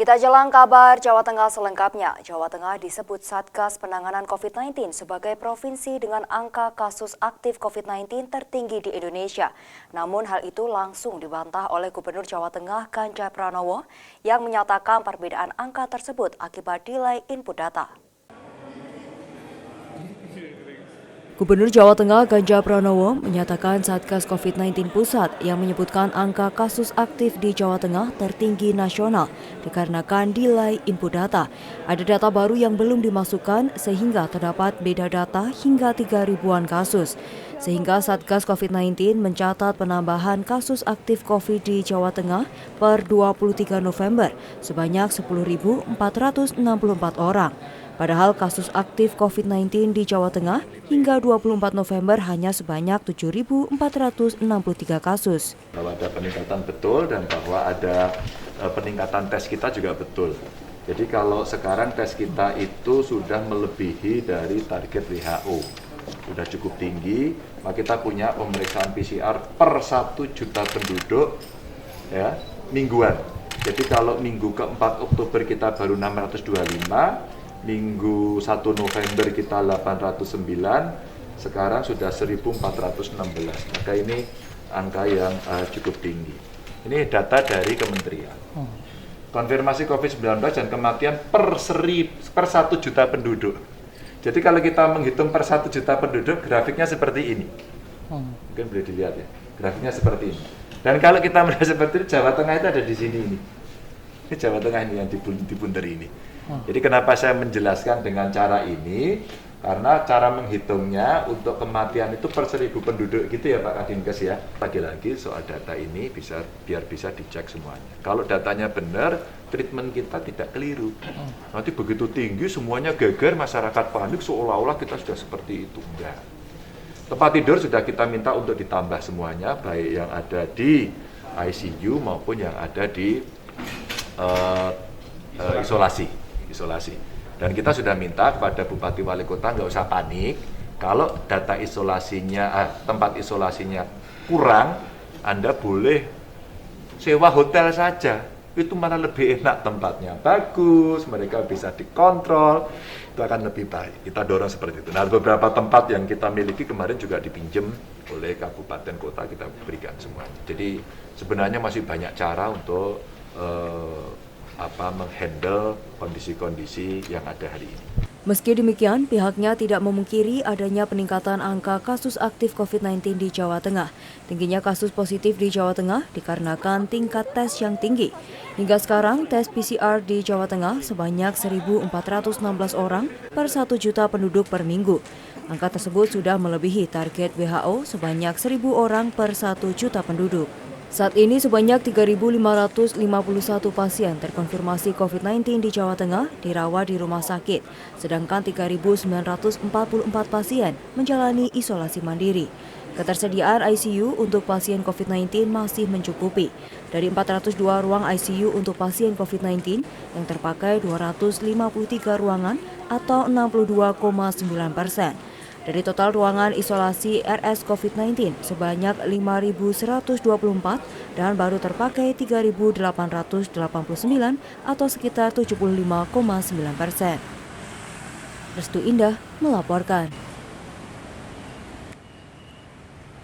Kita jelang kabar Jawa Tengah selengkapnya. Jawa Tengah disebut Satgas Penanganan COVID-19 sebagai provinsi dengan angka kasus aktif COVID-19 tertinggi di Indonesia. Namun hal itu langsung dibantah oleh Gubernur Jawa Tengah Ganjar Pranowo yang menyatakan perbedaan angka tersebut akibat delay input data. Gubernur Jawa Tengah Ganjar Pranowo menyatakan Satgas COVID-19 Pusat yang menyebutkan angka kasus aktif di Jawa Tengah tertinggi nasional dikarenakan delay input data. Ada data baru yang belum dimasukkan sehingga terdapat beda data hingga 3.000-an kasus. Sehingga Satgas COVID-19 mencatat penambahan kasus aktif COVID di Jawa Tengah per 23 November sebanyak 10.464 orang. Padahal kasus aktif COVID-19 di Jawa Tengah hingga 24 November hanya sebanyak 7.463 kasus. Bahwa ada peningkatan betul dan bahwa ada peningkatan tes kita juga betul. Jadi kalau sekarang tes kita itu sudah melebihi dari target WHO. Sudah cukup tinggi, maka kita punya pemeriksaan PCR per 1 juta penduduk ya, mingguan. Jadi kalau minggu ke-4 Oktober kita baru 625, Minggu 1 November kita 809, sekarang sudah 1416. Maka ini angka yang cukup tinggi. Ini data dari kementerian. Konfirmasi COVID-19 dan kematian per 1 juta penduduk. Jadi kalau kita menghitung per 1 juta penduduk, grafiknya seperti ini. Mungkin boleh dilihat ya, grafiknya seperti ini. Dan kalau kita melihat seperti ini, Jawa Tengah itu ada di sini ini. Ini Jawa Tengah ini yang dibunter ini. Jadi kenapa saya menjelaskan dengan cara ini? Karena cara menghitungnya untuk kematian itu per 1.000 penduduk gitu ya Pak Kadinkes ya. Lagi-lagi soal data ini biar bisa dicek semuanya. Kalau datanya benar, treatment kita tidak keliru. Nanti begitu tinggi semuanya geger, masyarakat panik seolah-olah kita sudah seperti itu. Enggak. Tempat tidur sudah kita minta untuk ditambah semuanya, baik yang ada di ICU maupun yang ada di isolasi. Dan kita sudah minta kepada Bupati Wali Kota nggak usah panik. Kalau data isolasinya, tempat isolasinya kurang, Anda boleh sewa hotel saja. Itu malah lebih enak, tempatnya bagus, mereka bisa dikontrol, itu akan lebih baik. Kita dorong seperti itu. Nah, beberapa tempat yang kita miliki kemarin juga dipinjam oleh kabupaten kota, kita berikan semuanya. Jadi sebenarnya masih banyak cara untuk menghandle kondisi-kondisi yang ada hari ini. Meski demikian, pihaknya tidak memungkiri adanya peningkatan angka kasus aktif COVID-19 di Jawa Tengah. Tingginya kasus positif di Jawa Tengah dikarenakan tingkat tes yang tinggi. Hingga sekarang, tes PCR di Jawa Tengah sebanyak 1.416 orang per 1 juta penduduk per minggu. Angka tersebut sudah melebihi target WHO sebanyak 1.000 orang per 1 juta penduduk. Saat ini sebanyak 3.551 pasien terkonfirmasi COVID-19 di Jawa Tengah dirawat di rumah sakit, sedangkan 3.944 pasien menjalani isolasi mandiri. Ketersediaan ICU untuk pasien COVID-19 masih mencukupi. Dari 402 ruang ICU untuk pasien COVID-19 yang terpakai 253 ruangan atau 62,9%. Dari total ruangan isolasi RS COVID-19 sebanyak 5.124 dan baru terpakai 3.889 atau sekitar 75,9%. Restu Indah melaporkan.